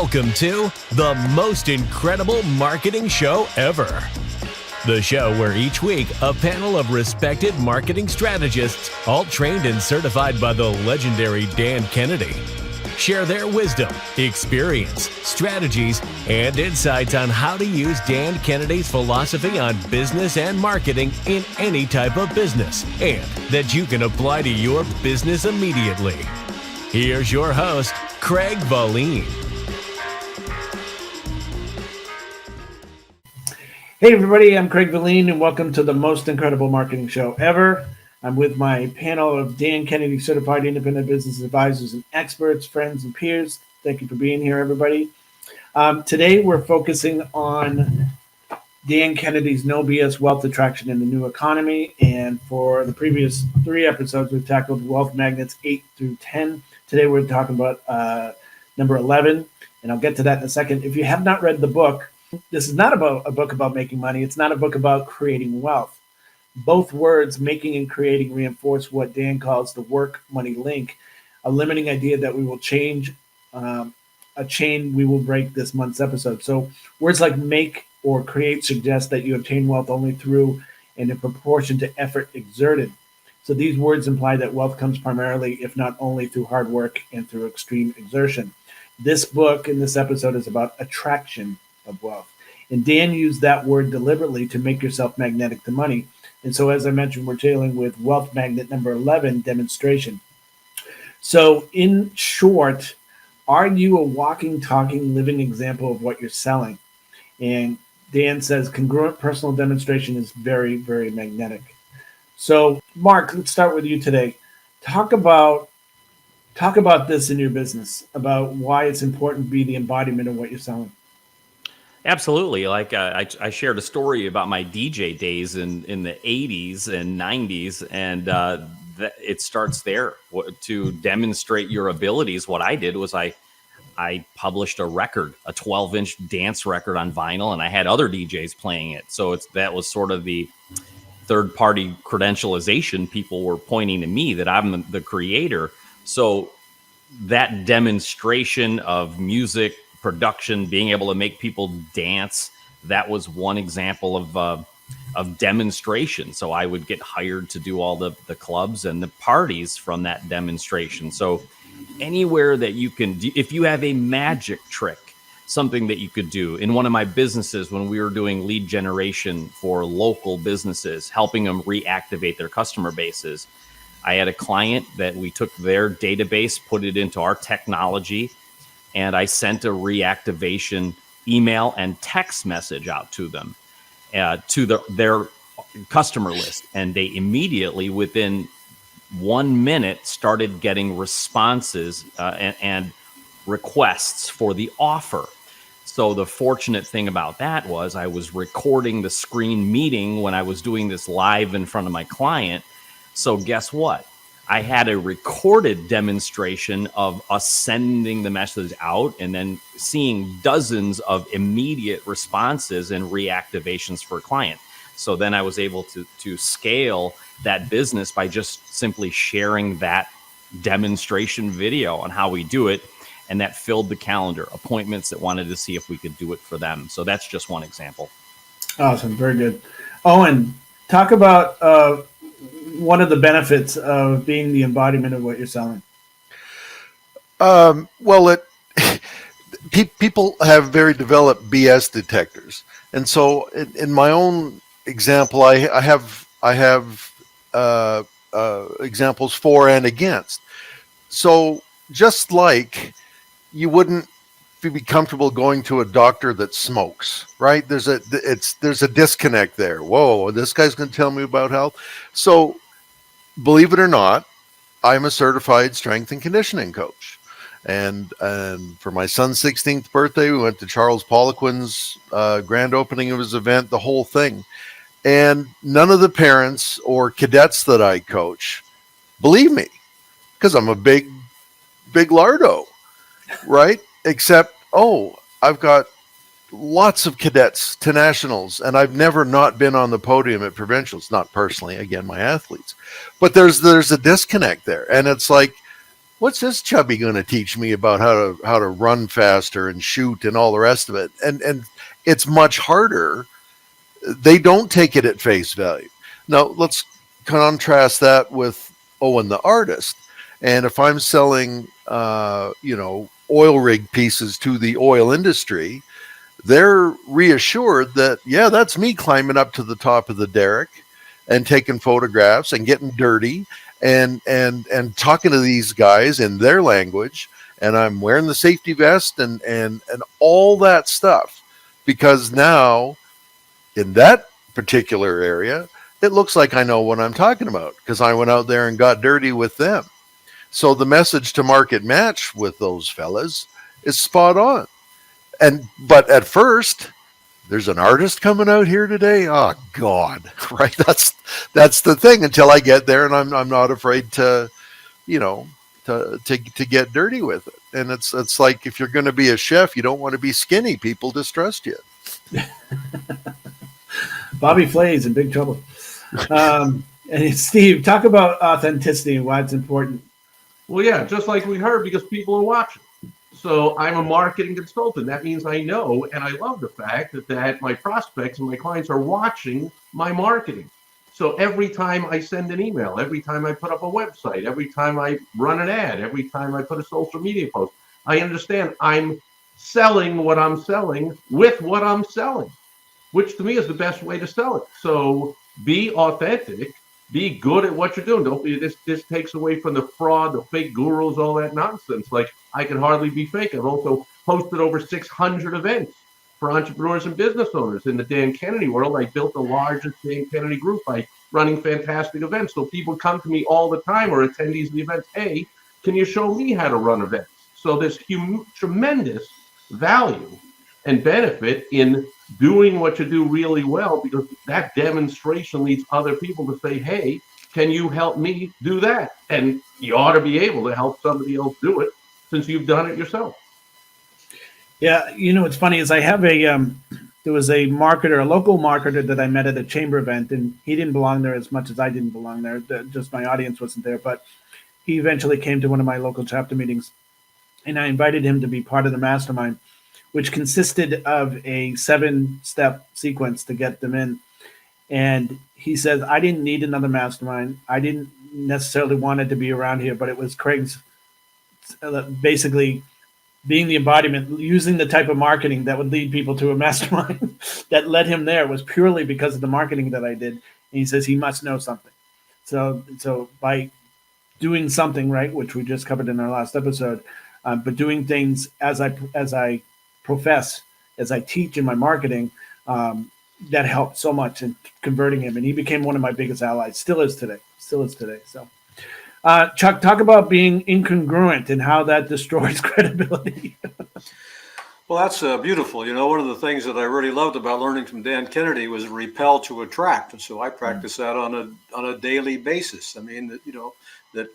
Welcome to the most incredible marketing show ever. The show where each week a panel of respected marketing strategists, all trained and certified by the legendary Dan Kennedy, share their wisdom, experience, strategies, and insights on how to use Dan Kennedy's philosophy on business and marketing in any type of business, and that you can apply to your business immediately. Here's your host, Craig Valine. Hey everybody, I'm Craig Valine and welcome to the most incredible marketing show ever. I'm with my panel of Dan Kennedy certified independent business advisors and experts, friends and peers. Thank you for being here, everybody. Today we're focusing on Dan Kennedy's No BS Wealth Attraction in the New Economy. And for the previous 3 episodes, we've tackled Wealth Magnets 8 through 10. Today we're talking about number 11, and I'll get to that in a second. If you have not read the book, this is not about a book about making money. It's not a book about creating wealth. Both words, making and creating, reinforce what Dan calls the work-money link, a limiting idea that we will change, a chain we will break this month's episode. So words like make or create suggest that you obtain wealth only through and in proportion to effort exerted. So these words imply that wealth comes primarily, if not only, through hard work and through extreme exertion. This book in this episode is about attraction of wealth. And Dan used that word deliberately to make yourself magnetic to money. And so, as I mentioned, we're dealing with Wealth Magnet number 11, demonstration. So in short, are you a walking, talking, living example of what you're selling? And Dan says congruent personal demonstration is very, very magnetic. So Mark, let's start with you today. Talk about this in your business, about why it's important to be the embodiment of what you're selling. Absolutely. Like I shared a story about my DJ days in the 80s and 90s, and it starts there. To demonstrate your abilities, what I did was I published a record, a 12-inch dance record on vinyl, and I had other DJs playing it. So that was sort of the third-party credentialization. People were pointing to me that I'm the creator. So that demonstration of music production, being able to make people dance, that was one example of demonstration. So I would get hired to do all the clubs and the parties from that demonstration. So anywhere that you can, if you have a magic trick, something that you could do. In one of my businesses, when we were doing lead generation for local businesses, helping them reactivate their customer bases, I had a client that we took their database, put it into our technology, and I sent a reactivation email and text message out to them, to their customer list. And they immediately, within 1 minute, started getting responses and requests for the offer. So the fortunate thing about that was I was recording the screen meeting when I was doing this live in front of my client. So guess what? I had a recorded demonstration of us sending the message out and then seeing dozens of immediate responses and reactivations for a client. So then I was able to scale that business by just simply sharing that demonstration video on how we do it. And that filled the calendar, appointments that wanted to see if we could do it for them. So that's just one example. Awesome. Very good. Owen, talk about one of the benefits of being the embodiment of what you're selling. People have very developed BS detectors, and so in my own example, I have examples for and against. So just like you wouldn't be comfortable going to a doctor that smokes, right? There's a disconnect there. Whoa, this guy's going to tell me about health. So believe it or not, I'm a certified strength and conditioning coach. And for my son's 16th birthday, we went to Charles Poliquin's grand opening of his event, the whole thing. And none of the parents or cadets that I coach believe me because I'm a big lardo, right? Except, I've got lots of cadets to nationals, and I've never not been on the podium at provincials, not personally, again, my athletes. But there's a disconnect there. And it's like, what's this chubby going to teach me about how to run faster and shoot and all the rest of it? And it's much harder. They don't take it at face value. Now let's contrast that with Owen the artist. And if I'm selling, oil rig pieces to the oil industry, they're reassured that, yeah, that's me climbing up to the top of the derrick and taking photographs and getting dirty and talking to these guys in their language, and I'm wearing the safety vest and all that stuff, because now in that particular area it looks like I know what I'm talking about because I went out there and got dirty with them. So the message to market match with those fellas is spot on. But at first, there's an artist coming out here today. Oh God, right? That's the thing. Until I get there, and I'm not afraid to get dirty with it. And it's like, if you're going to be a chef, you don't want to be skinny. People distrust you. Bobby Flay's in big trouble. And Steve, talk about authenticity and why it's important. Well, yeah, just like we heard, because people are watching. So I'm a marketing consultant. That means I know, and I love the fact that my prospects and my clients are watching my marketing. So every time I send an email, every time I put up a website, every time I run an ad, every time I put a social media post, I understand I'm selling what I'm selling with what I'm selling, which to me is the best way to sell it. So be authentic. Be good at what you're doing. Don't be this takes away from the fraud, the fake gurus, all that nonsense. Like, I can hardly be fake. I've also hosted over 600 events for entrepreneurs and business owners in the Dan Kennedy world. I built the largest Dan Kennedy group by running fantastic events. So people come to me all the time, or attendees of the events. Hey, can you show me how to run events? So there's tremendous value and benefit in doing what you do really well, because that demonstration leads other people to say, hey, can you help me do that? And you ought to be able to help somebody else do it since you've done it yourself. Yeah, what's funny is I have there was a local marketer that I met at a chamber event, and he didn't belong there as much as I didn't belong there. Just my audience wasn't there, but he eventually came to one of my local chapter meetings, and I invited him to be part of the mastermind, which consisted of a 7-step sequence to get them in. And he says, I didn't need another mastermind. I didn't necessarily want it to be around here, but it was Craig's basically being the embodiment, using the type of marketing that would lead people to a mastermind that led him there, was purely because of the marketing that I did. And he says he must know something. So by doing something right, which we just covered in our last episode, but doing things as I profess, as I teach in my marketing, that helped so much in converting him, and he became one of my biggest allies. Still is today. So, Chuck, talk about being incongruent and how that destroys credibility. Well, that's beautiful. One of the things that I really loved about learning from Dan Kennedy was repel to attract, and so I practice that on a daily basis. I mean, that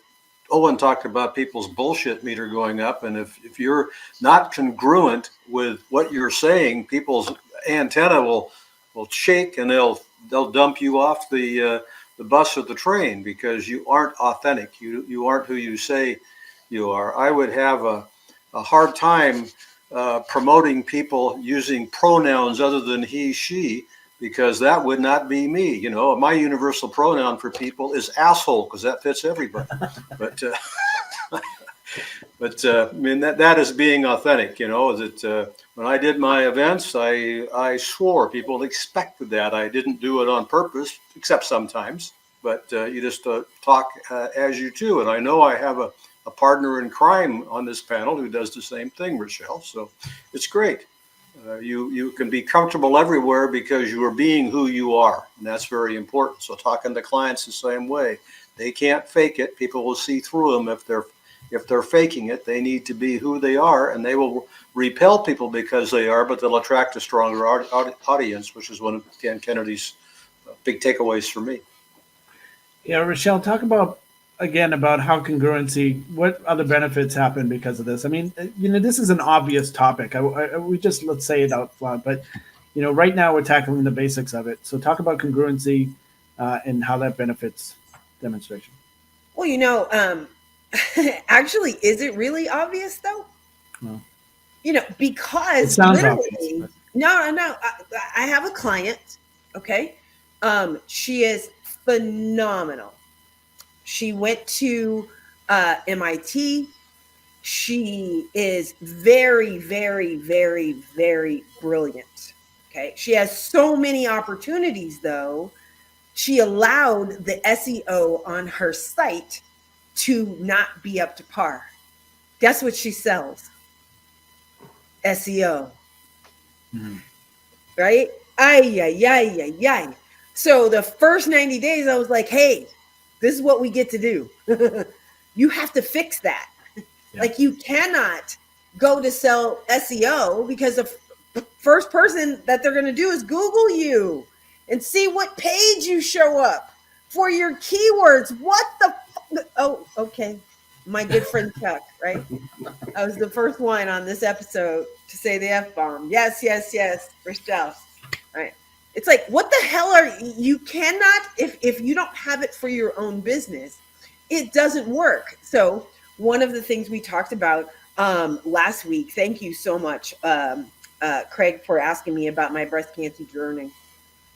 Owen talked about people's bullshit meter going up, and if you're not congruent with what you're saying, people's antenna will shake, and they'll dump you off the bus or the train, because you aren't authentic. You aren't who you say you are. I would have a hard time promoting people using pronouns other than he, she, because that would not be me. My universal pronoun for people is asshole, because that fits everybody. But I mean, that is being authentic. That when I did my events, I swore. People expected that. I didn't do it on purpose, except sometimes. But you just talk as you do. And I know I have a partner in crime on this panel who does the same thing, Rochelle. So it's great. You can be comfortable everywhere because you are being who you are, and that's very important. So talking to clients the same way. They can't fake it. People will see through them if they're faking it. They need to be who they are, and they will repel people because they are, but they'll attract a stronger audience, which is one of Dan Kennedy's big takeaways for me. Yeah, Rochelle, talk about how congruency, what other benefits happen because of this. I mean, this is an obvious topic. We just, let's say it out loud, but right now we're tackling the basics of it. So talk about congruency and how that benefits demonstration. Well, Actually, is it really obvious though? No. You know, It because sounds literally, obvious. no. I have a client. Okay, she is phenomenal. She went to MIT. She is very, very, very, very brilliant. Okay, she has so many opportunities though. She allowed the SEO on her site to not be up to par. Guess what she sells? SEO. Right? Ay, ay, ay, ay, ay. So the first 90 days, I was like, hey, this is what we get to do. You have to fix that. Yeah. Like, you cannot go to sell SEO because the first person that they're going to do is Google you and see what page you show up for your keywords. What the? Oh, okay. My good friend Chuck, right? I was the first one on this episode to say the F-bomb. Yes, yes, yes, for Strauss. Right. It's like, what the hell are you cannot, if you don't have it for your own business, it doesn't work. So one of the things we talked about last week, thank you so much, Craig, for asking me about my breast cancer journey.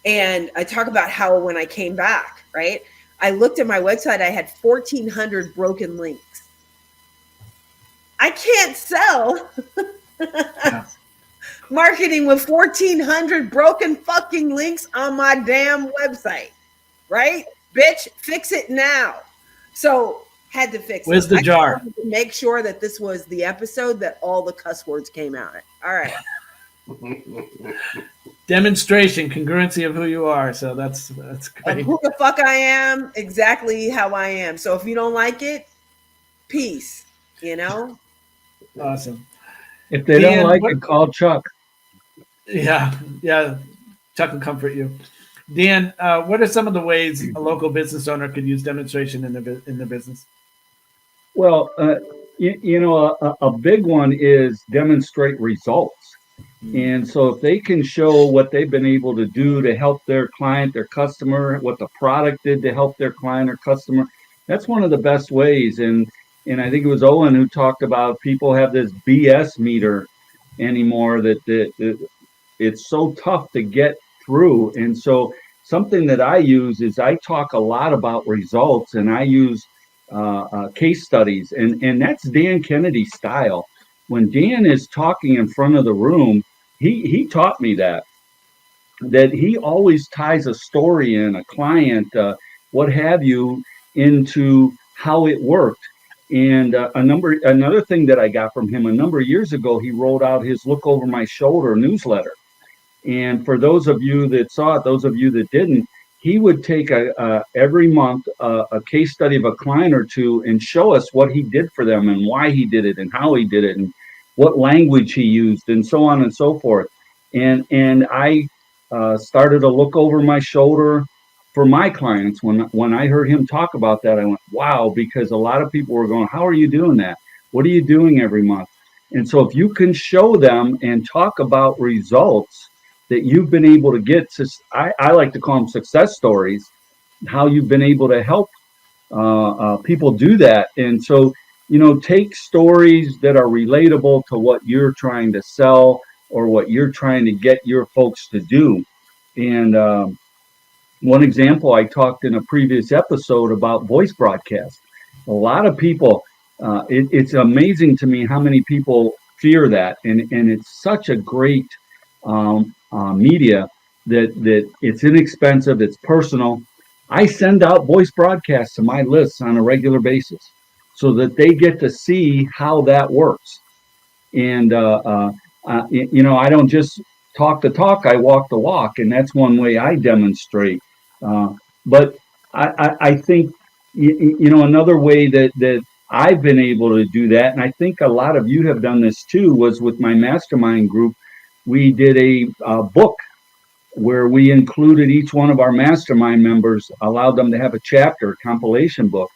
And I talk about how when I came back, right, I looked at my website, I had 1,400 broken links. I can't sell marketing with 1,400 broken fucking links on my damn website, right? Bitch, fix it now. So had to fix Where's it. the jar? To make sure that this was the episode that all the cuss words came out. All right. Demonstration, congruency of who you are. So that's great. Of who the fuck I am, exactly how I am. So if you don't like it, peace. You know. Awesome. If they don't like it, call Chuck. Yeah. Chuck can comfort you. Dan, what are some of the ways a local business owner could use demonstration in the business? Well, a big one is demonstrate results. And so if they can show what they've been able to do to help their client, their customer, what the product did to help their client or customer, that's one of the best ways. And I think it was Owen who talked about people have this BS meter anymore that it's so tough to get through. And so something that I use is I talk a lot about results, and I use case studies, and that's Dan Kennedy's style. When Dan is talking in front of the room, he taught me that he always ties a story in, a client, what have you, into how it worked. And another thing that I got from him a number of years ago, he wrote out his Look Over My Shoulder newsletter. And for those of you that saw it, those of you that didn't, he would take every month a case study of a client or two and show us what he did for them and why he did it and how he did it and what language he used and so on and so forth. And I started to look over my shoulder for my clients. When I heard him talk about that, I went, wow, because a lot of people were going, how are you doing that? What are you doing every month? And so if you can show them and talk about results that you've been able to get to, I like to call them success stories, how you've been able to help people do that. And so, take stories that are relatable to what you're trying to sell or what you're trying to get your folks to do. And one example, I talked in a previous episode about voice broadcast. A lot of people, it's amazing to me how many people fear that. And it's such a great media that it's inexpensive, it's personal. I send out voice broadcasts to my lists on a regular basis so that they get to see how that works. And, I don't just talk the talk, I walk the walk. And that's one way I demonstrate. But I think, another way that I've been able to do that, and I think a lot of you have done this too, was with my mastermind group. We did a book where we included each one of our mastermind members, allowed them to have a chapter, a compilation book.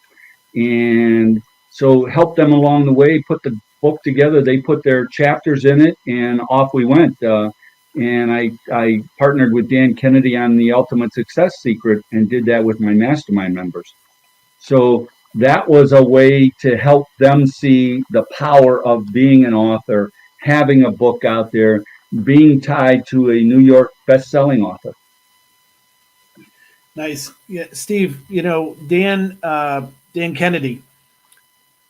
And so helped them along the way, put the book together. They put their chapters in it, and off we went. And I partnered with Dan Kennedy on the Ultimate Success Secret and did that with my mastermind members. So that was a way to help them see the power of being an author, having a book out there, being tied to a New York best-selling author. Nice. Yeah, Steve, Dan Kennedy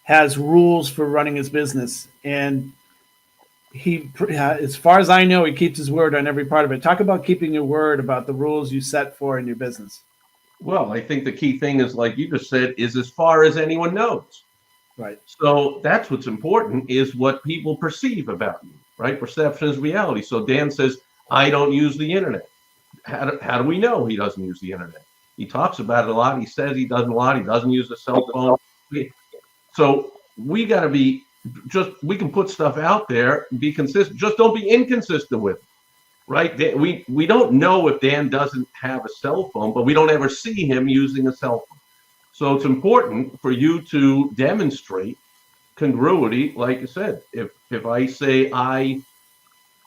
has rules for running his business, and as far as I know, he keeps his word on every part of it. Talk about keeping your word about the rules you set for in your business. Well, I think the key thing is, like you just said, is as far as anyone knows. Right. So that's what's important, is what people perceive about you, right? Perception is reality. So Dan says, I don't use the internet. How do we know he doesn't use the internet? He talks about it a lot. He says he doesn't a lot. He doesn't use a cell phone. So we got to be we can put stuff out there, be consistent. Just don't be inconsistent with it, right? We don't know if Dan doesn't have a cell phone, but we don't ever see him using a cell phone. So it's important for you to demonstrate congruity. Like you said, if I say I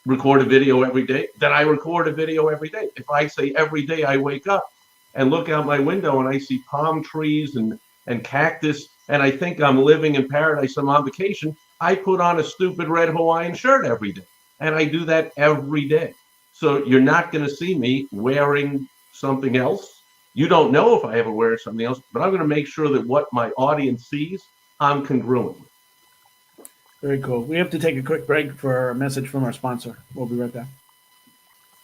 record a video every day, then I record a video every day. If I say every day I wake up and look out my window and I see palm trees and cactus, and I think I'm living in paradise, I'm on vacation, I put on a stupid red Hawaiian shirt every day. And I do that every day. So you're not going to see me wearing something else. You don't know if I ever wear something else, but I'm going to make sure that what my audience sees, I'm congruent with. Very cool. We have to take a quick break for a message from our sponsor. We'll be right back.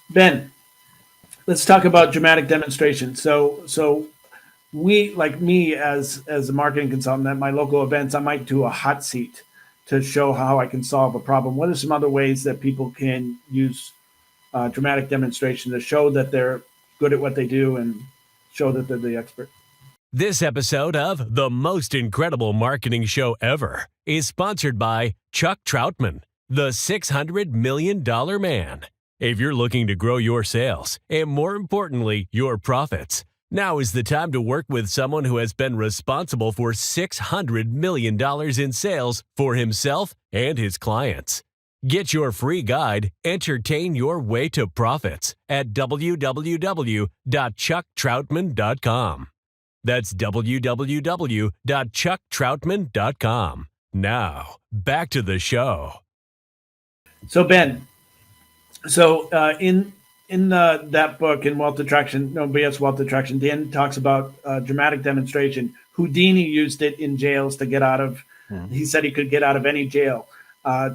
Ben, let's talk about dramatic demonstration. So we, like me as a marketing consultant at my local events, I might do a hot seat to show how I can solve a problem. What are some other ways that people can use dramatic demonstration to show that they're good at what they do and show that they're the expert? This episode of The Most Incredible Marketing Show Ever is sponsored by Chuck Troutman, the $600 million man. If you're looking to grow your sales and, more importantly, your profits, now is the time to work with someone who has been responsible for $600 million in sales for himself and his clients. Get your free guide, Entertain Your Way to Profits, at www.chucktroutman.com. That's www.chucktroutman.com. Now, back to the show. So Ben, in that book, in Wealth Attraction, No BS Wealth Attraction, Dan talks about dramatic demonstration. Houdini used it in jails to get out of. He said he could get out of any jail.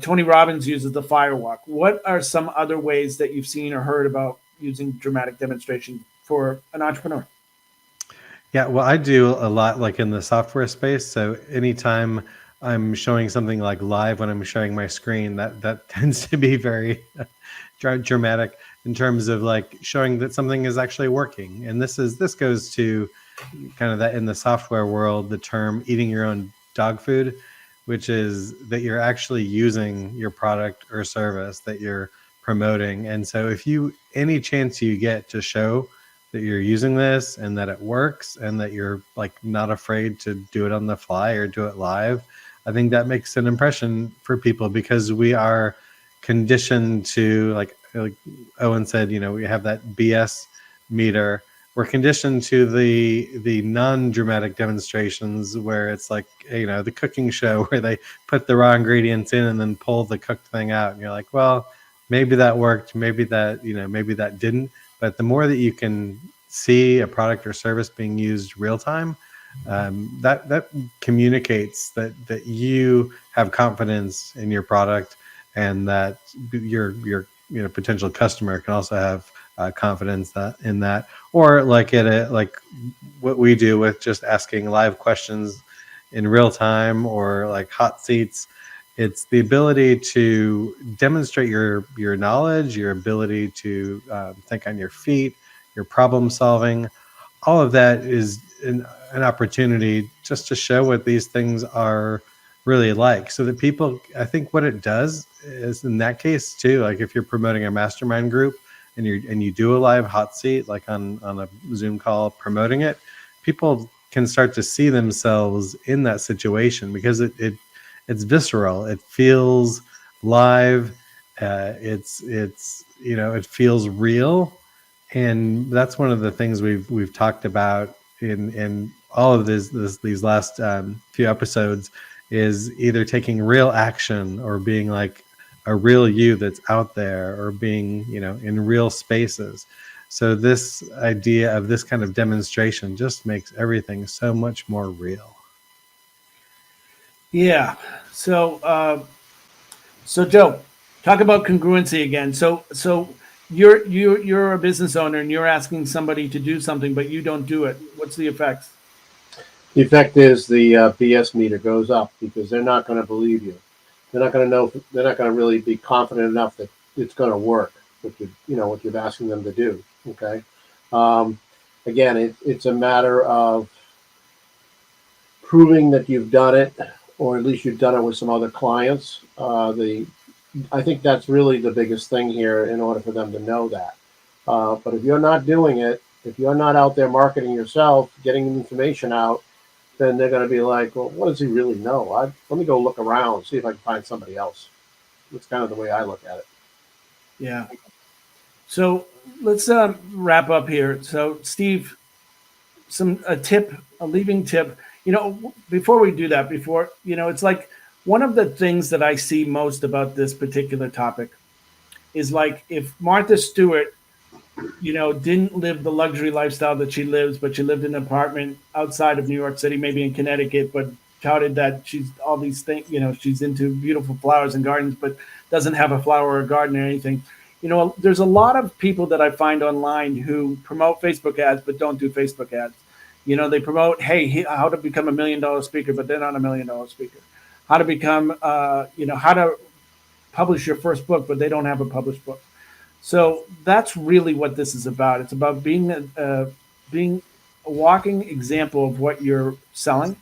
Tony Robbins uses the firewalk. What are some other ways that you've seen or heard about using dramatic demonstration for an entrepreneur? Yeah, well, I do a lot like in the software space. So anytime I'm showing something like live when I'm showing my screen, that tends to be very dramatic in terms of like showing that something is actually working. And this goes to kind of that in the software world, the term eating your own dog food, which is that you're actually using your product or service that you're promoting. And so if any chance you get to show that you're using this and that it works and that you're like not afraid to do it on the fly or do it live, I think that makes an impression for people, because we are conditioned to, like Owen said, we have that BS meter. We're conditioned to the non-dramatic demonstrations where it's like, the cooking show where they put the raw ingredients in and then pull the cooked thing out. And you're like, well, maybe that worked. Maybe that, maybe that didn't. But the more that you can see a product or service being used real time, that communicates that you have confidence in your product, and that your potential customer can also have confidence in that. Or like like what we do with just asking live questions in real time, or like hot seats. It's the ability to demonstrate your knowledge, your ability to think on your feet, your problem solving. All of that is an opportunity just to show what these things are really like, so that people, I think what it does is, in that case too, like if you're promoting a mastermind group and you do a live hot seat, like on a Zoom call promoting it, people can start to see themselves in that situation, because it's visceral. It feels live. It feels real, and that's one of the things we've talked about in all of these last few episodes is either taking real action or being like a real you that's out there, or being, in real spaces. So this idea of this kind of demonstration just makes everything so much more real. Yeah. So Joe, talk about congruency again. So you're a business owner and you're asking somebody to do something, but you don't do it. What's the effect? The effect is the BS meter goes up, because they're not going to believe you. They're not going to know. They're not going to really be confident enough that it's going to work. What you're asking them to do. Okay. Again, it's a matter of proving that you've done it, or at least you've done it with some other clients. I think that's really the biggest thing here, in order for them to know that. But if you're not doing it, if you're not out there marketing yourself, getting information out, then they're going to be like, well, what does he really know? Let me go look around, see if I can find somebody else. That's kind of the way I look at it. Yeah. So let's wrap up here. So Steve, a leaving tip. Before we do that, it's like one of the things that I see most about this particular topic is like, if Martha Stewart, didn't live the luxury lifestyle that she lives, but she lived in an apartment outside of New York City, maybe in Connecticut, but touted that she's all these things, she's into beautiful flowers and gardens, but doesn't have a flower or a garden or anything. There's a lot of people that I find online who promote Facebook ads, but don't do Facebook ads. They promote, hey, how to become $1 million speaker, but they're not $1 million speaker. How to become, how to publish your first book, but they don't have a published book. So that's really what this is about. It's about being a walking example of what you're selling,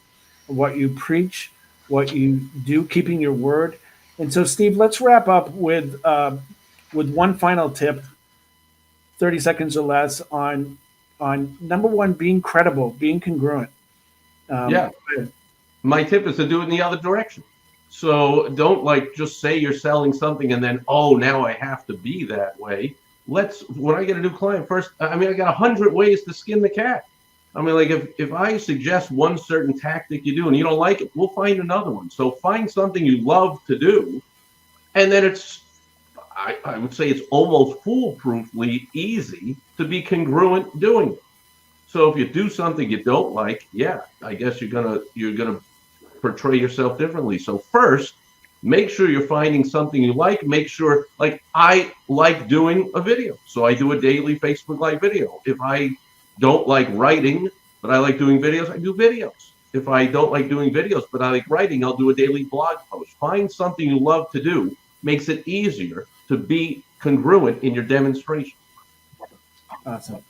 what you preach, what you do, keeping your word. And so, Steve, let's wrap up with one final tip, 30 seconds or less, on number one, being credible, being congruent. My tip is to do it in the other direction. So don't just say you're selling something and then, oh, now I have to be that way. When I get a new client first, I got 100 ways to skin the cat. If I suggest one certain tactic you do and you don't like it, we'll find another one. So find something you love to do. And then I would say it's almost foolproofly easy to be congruent doing it. So if you do something you don't like, I guess you're gonna portray yourself differently. So first, make sure you're finding something you like. Make sure, I like doing a video, so I do a daily Facebook Live video. If I don't like writing, but I like doing videos, I do videos. If I don't like doing videos, but I like writing, I'll do a daily blog post. Find something you love to do. Makes it easier to be congruent in your demonstration. Awesome.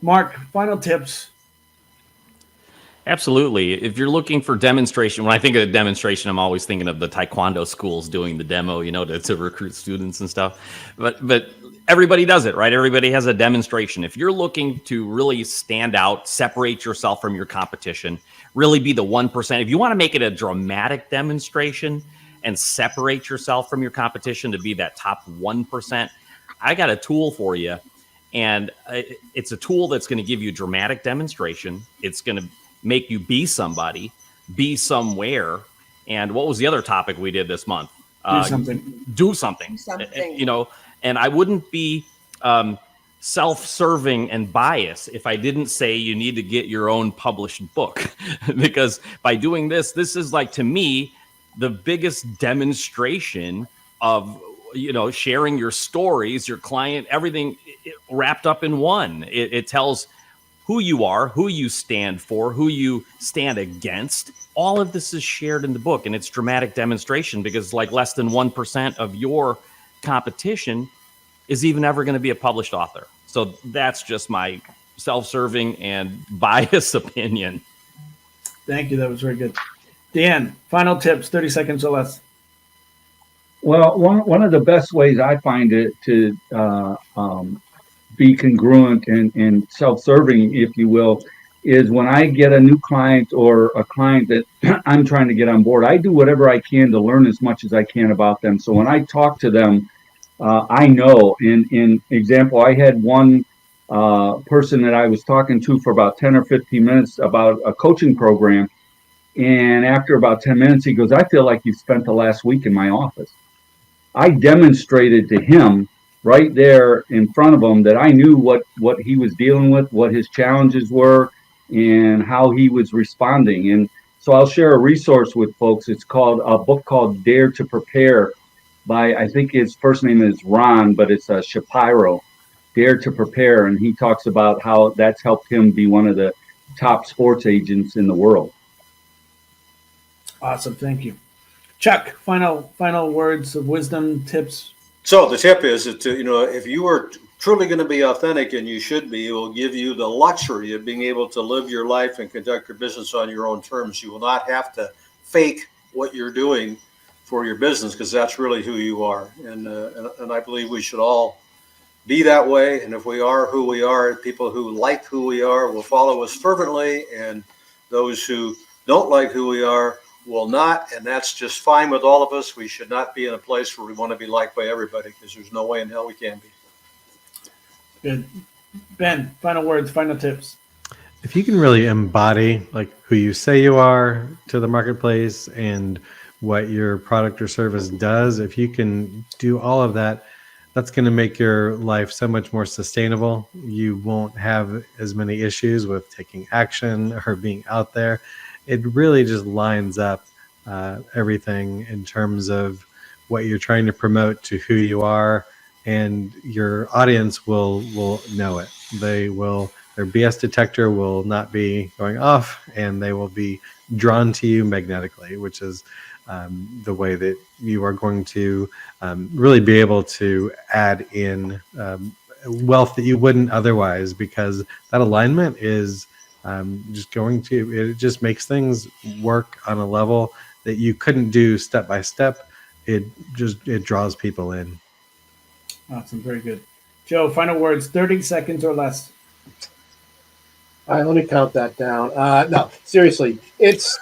Mark, final tips. Absolutely. If you're looking for demonstration, when I think of demonstration, I'm always thinking of the Taekwondo schools doing the demo, to recruit students and stuff. But everybody does it, right? Everybody has a demonstration. If you're looking to really stand out, separate yourself from your competition, really be the 1%. If you want to make it a dramatic demonstration and separate yourself from your competition to be that top 1%, I got a tool for you. And it's a tool that's going to give you dramatic demonstration. It's going to make you be somebody, be somewhere. And what was the other topic we did this month? Do something. Do something. And I wouldn't be self-serving and biased if I didn't say you need to get your own published book. Because by doing this is to me, the biggest demonstration of, sharing your stories, your client, everything wrapped up in one. It tells who you are, who you stand for, who you stand against. All of this is shared in the book, and it's dramatic demonstration, because less than 1% of your competition is even ever going to be a published author. So that's just my self-serving and biased opinion. Thank you. That was very good. Dan, final tips, 30 seconds or less. Well, one of the best ways I find it to be congruent and self-serving, if you will, is when I get a new client or a client that I'm trying to get on board, I do whatever I can to learn as much as I can about them. So when I talk to them, I know. In example, I had one person that I was talking to for about 10 or 15 minutes about a coaching program. And after about 10 minutes, he goes, I feel like you spent the last week in my office. I demonstrated to him right there in front of him that I knew what he was dealing with, what his challenges were, and how he was responding. And so I'll share a resource with folks. It's called a book called Dare to Prepare by, I think his first name is Ron, but it's Shapiro, Dare to Prepare. And he talks about how that's helped him be one of the top sports agents in the world. Awesome. Thank you. Chuck, final words of wisdom, tips. So the tip is that, if you are truly going to be authentic, and you should be, it will give you the luxury of being able to live your life and conduct your business on your own terms. You will not have to fake what you're doing for your business, because that's really who you are. And I believe we should all be that way. And if we are who we are, people who like who we are will follow us fervently, and those who don't like who we are will not, and that's just fine with all of us. We should not be in a place where we want to be liked by everybody, because there's no way in hell we can be. Good. Ben, final words, final tips. If you can really embody like who you say you are to the marketplace and what your product or service does, if you can do all of that, that's going to make your life so much more sustainable. You won't have as many issues with taking action or being out there. It really just lines up everything in terms of what you're trying to promote to who you are, and your audience will know it. Their BS detector will not be going off, and they will be drawn to you magnetically, which is the way that you are going to really be able to add in wealth that you wouldn't otherwise, because that alignment is it just makes things work on a level that you couldn't do step by step. It draws people in. Awesome. Very good. Joe, final words, 30 seconds or less. All right, let me count that down. No, seriously, it's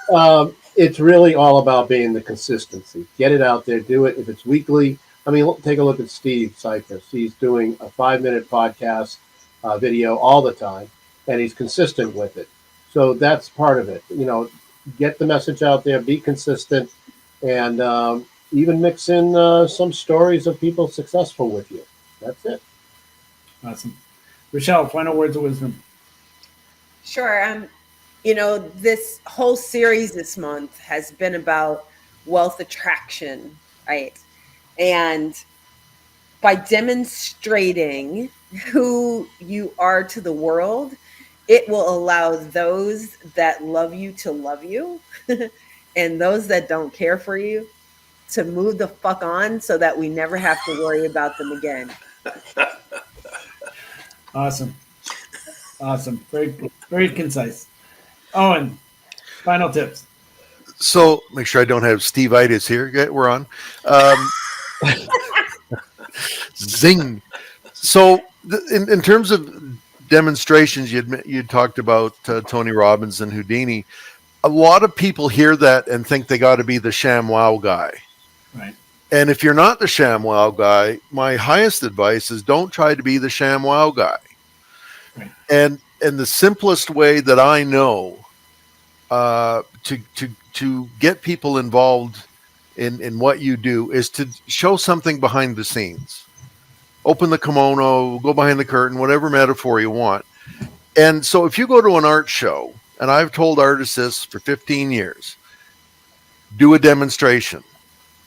really all about being the consistency. Get it out there, do it. If it's weekly, I mean, take a look at Steve Sipress. He's doing a 5-minute podcast video all the time, and he's consistent with it. So that's part of it. Get the message out there, be consistent, and even mix in some stories of people successful with you. That's it. Awesome. Rochelle, final words of wisdom. Sure. This whole series this month has been about wealth attraction, right? And by demonstrating who you are to the world, it will allow those that love you to love you and those that don't care for you to move the fuck on, so that we never have to worry about them again. Awesome. Very, very concise. Owen, final tips. So make sure I don't have Steve Itis here. Yeah, we're on. Zing. So in terms of demonstrations, you talked about Tony Robbins and Houdini. A lot of people hear that and think they got to be the ShamWow guy. Right. And if you're not the ShamWow guy, my highest advice is don't try to be the ShamWow guy. Right. And the simplest way that I know to get people involved in what you do is to show something behind the scenes. Open the kimono, go behind the curtain, whatever metaphor you want. And so if you go to an art show, and I've told artists this for 15 years, do a demonstration.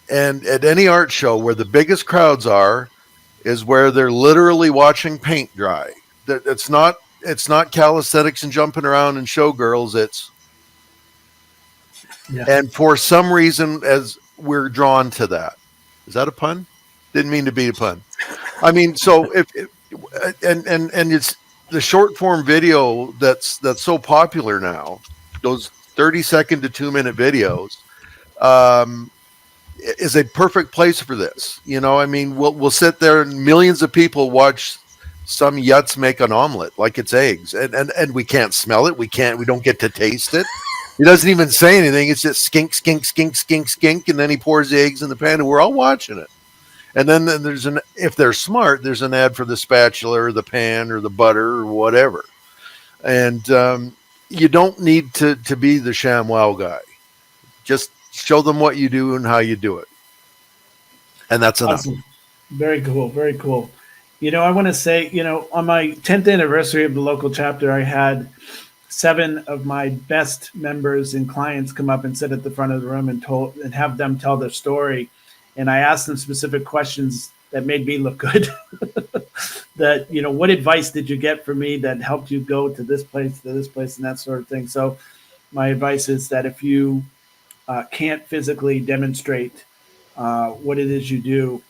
And at any art show, where the biggest crowds are is where they're literally watching paint dry. It's not calisthenics and jumping around and showgirls. And for some reason, as we're drawn to that. Is that a pun? Didn't mean to be a pun. I mean, so if it's the short form video that's so popular now, those 30-second to 2-minute videos, is a perfect place for this. I mean, we'll sit there and millions of people watch some yuts make an omelet like it's eggs, and we can't smell it. We don't get to taste it. He doesn't even say anything. It's just skink, skink, skink, skink, skink, and then he pours the eggs in the pan, and we're all watching it. And then there's if they're smart, there's an ad for the spatula or the pan or the butter or whatever. And you don't need to be the ShamWow guy. Just show them what you do and how you do it. And that's enough. Awesome. Very cool. Very cool. I want to say, on my 10th anniversary of the local chapter, I had 7 of my best members and clients come up and sit at the front of the room and have them tell their story. And I asked them specific questions that made me look good. That, what advice did you get from me that helped you go to this place, and that sort of thing. So my advice is that if you can't physically demonstrate what it is you do,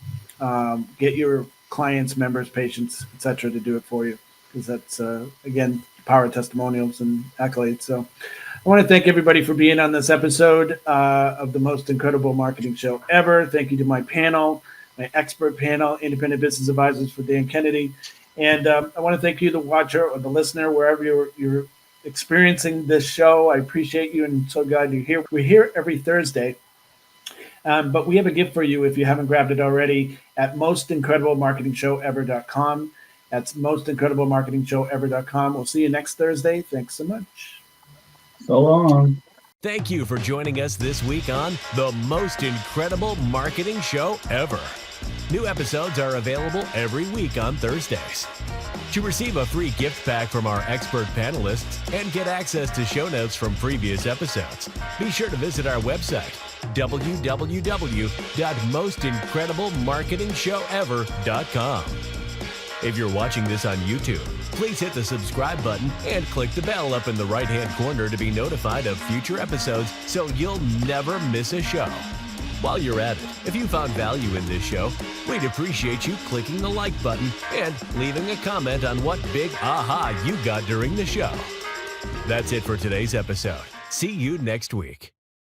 get your clients, members, patients, etc., to do it for you, because that's again, power of testimonials and accolades. So I want to thank everybody for being on this episode of the most incredible marketing show ever. Thank you to my panel, my expert panel, independent business advisors for Dan Kennedy. And I want to thank you, the watcher or the listener, wherever you're experiencing this show. I appreciate you and so glad you're here. We're here every Thursday. But we have a gift for you if you haven't grabbed it already at mostincrediblemarketingshowever.com. That's mostincrediblemarketingshowever.com. We'll see you next Thursday. Thanks so much. So long. Thank you for joining us this week on The Most Incredible Marketing Show Ever. New episodes are available every week on Thursdays. To receive a free gift pack from our expert panelists and get access to show notes from previous episodes, be sure to visit our website, www.mostincrediblemarketingshowever.com. If you're watching this on YouTube, please hit the subscribe button and click the bell up in the right-hand corner to be notified of future episodes so you'll never miss a show. While you're at it, if you found value in this show, we'd appreciate you clicking the like button and leaving a comment on what big aha you got during the show. That's it for today's episode. See you next week.